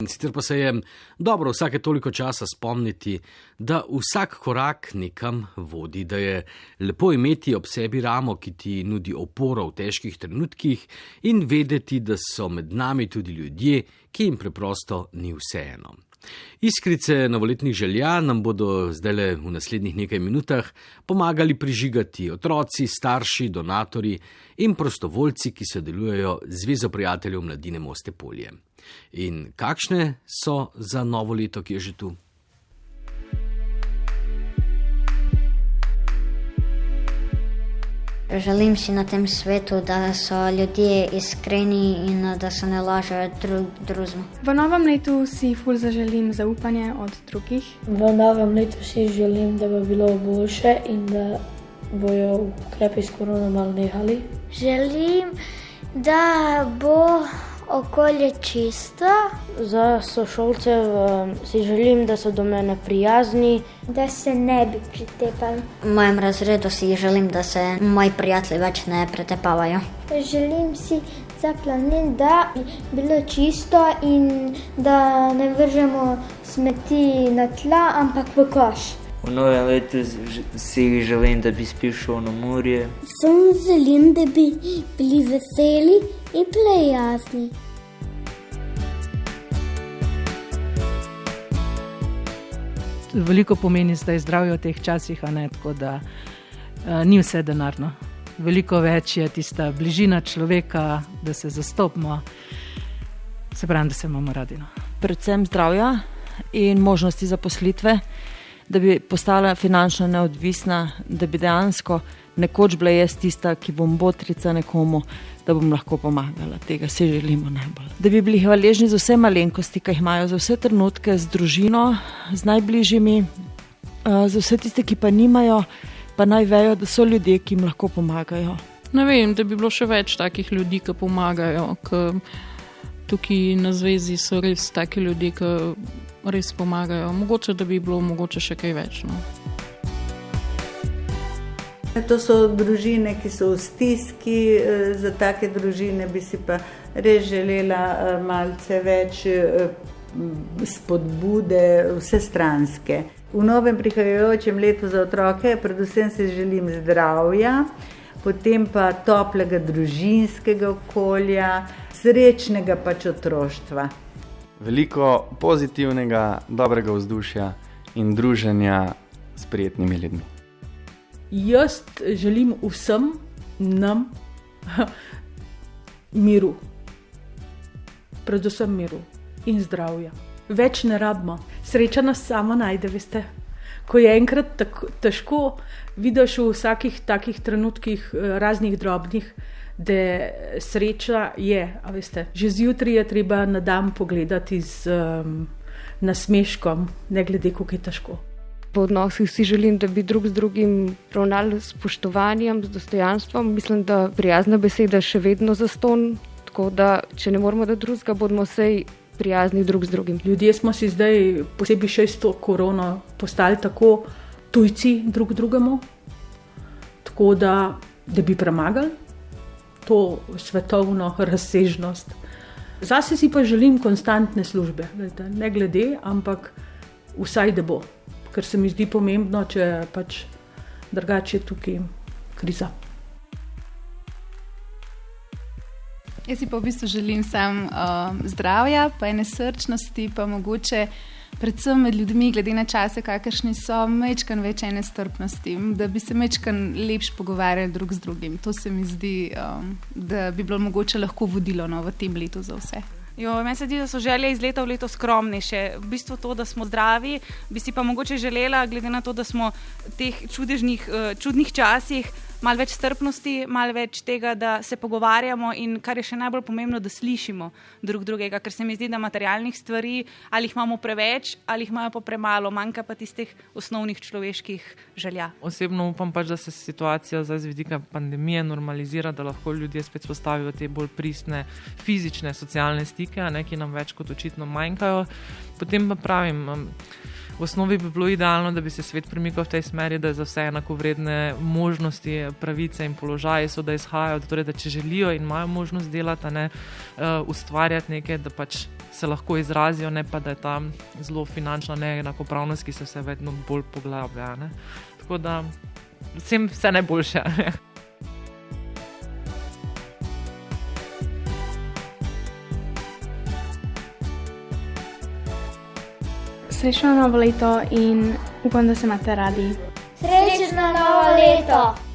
Sicer pa se je dobro vsake toliko časa spomniti, da vsak korak nekam vodi, da je lepo imeti ob sebi ramo, ki ti nudi oporo v težkih trenutkih in vedeti, da so med nami tudi ljudje, ki jim preprosto ni vseeno. Iskrice novoletnih želja nam bodo zdajle v naslednjih nekaj minutah pomagali prižigati otroci, starši, donatorji in prostovoljci, ki sodelujejo z Zvezo prijateljev mladine Moste Polje. In kakšne so za novo leto, ki je že tu? Želim si na tem svetu, da so ljudje iskreni in da se ne lažejo drugemu. V novem letu si ful zaželim zaupanje od drugih. V novem letu si želim, da bi bilo boljše in da bojo ukrepi s korono malo nehali. Želim, da bo okolje čisto. Za sošolce si želim, da so do mene prijazni. Da se ne bi pretepali. V mojem razredu si želim, da se moji prijatelji več ne pretepavajo. Želim si za planet, da bi bilo čisto in da ne vržemo smeti na tla, ampak v koš. V novem letu si želim, da bi spil šel na morje. Sam želim, da bi bili veseli in prijazni. Veliko pomeni zdaj zdravje v teh časih, tako da ni vse denarno. Veliko več je tista bližina človeka, da se zastopimo, se pravi, da se imamo radi. Predvsem zdravja in možnosti zaposlitve, da bi postala finančno neodvisna, da bi dejansko nekoč bila jaz tista, ki bom botrica nekomu, da bom lahko pomagala. Tega si želimo najbolj. Da bi bili hvaležni za vse malenkosti, ki jih imajo, za vse trenutke z družino, z najbližjimi, za vse tiste, ki pa nimajo, pa naj vejo, da so ljudje, ki jim lahko pomagajo. Ne vem, da bi bilo še več takih ljudi, ki pomagajo, ker tukaj na zvezi so res taki ljudje, ki res pomagajo. Mogoče, da bi bilo mogoče še kaj več. No. To so družine, ki so v stiski, za take družine bi si pa res želela malce več spodbude vsestranske. V novem prihajajočem letu za otroke predvsem si želim zdravja, potem pa toplega družinskega okolja, srečnega pač otroštva. Veliko pozitivnega, dobrega vzdušja in druženja s prijetnimi ljudmi. Jaz želim vsem nam miru, predvsem miru in zdravja. Več ne rabimo, sreča nas sama najde, veste. Ko je enkrat težko, vidiš v vsakih takih trenutkih raznih drobnih, da sreča je, a veste, že zjutraj je treba na dan pogledati z nasmeškom, ne glede, kako je težko. V odnosih si želim, da bi drug z drugim ravnali s spoštovanjem, z dostojanstvom. Mislim, da prijazna beseda še vedno zastonj, tako da, če ne moramo da drugega, bodimo vsej prijazni drug z drugim. Ljudje smo si zdaj, posebej še s to korono, postali tako tujci drug drugemu, tako da bi premagali to svetovno razsežnost. Zase si pa želim konstantne službe, ne glede, ampak vsaj da bo. Ker se mi zdi pomembno, če pač drugače je tukaj kriza. Jaz si pa v bistvu želim samo zdravja, pa ene srčnosti, pa mogoče predvsem med ljudmi, glede na čase, kakršni so, majčkan več ene strpnosti, da bi se majčkan lepš pogovarjali drug z drugim. To se mi zdi, da bi bilo mogoče lahko vodilo v tem letu za vse. Meni se zdi, da so želje iz leta v leto skromnejše. V bistvu to, da smo zdravi, bi si pa mogoče želela, glede na to, da smo v teh čudnih časih, malo več strpnosti, malo več tega, da se pogovarjamo in kar je še najbolj pomembno, da slišimo drug drugega, ker se mi zdi, da materialnih stvari ali jih imamo preveč ali jih imajo pa premalo, manjka pa tistih osnovnih človeških želja. Osebno upam pač, da se situacija zdaj z vidika pandemije normalizira, da lahko ljudje spet postavijo te bolj pristne fizične, socialne stike, ki nam več kot očitno manjkajo. Potem pa pravim, V osnovi bi bilo idealno, da bi se svet premikal v tej smeri, da za vse enakovredne možnosti, pravice in položaje so, da izhajajo, torej, da če želijo in imajo možnost delati, ne, ustvarjati nekaj, da pač se lahko izrazijo, ne pa da je ta zelo finančna neenakopravnost, ki se vse vedno bolj poglablja. Ne. Tako da vsem vse najboljše. Srečno novo leto in upam, da se imate radi. Srečno novo leto!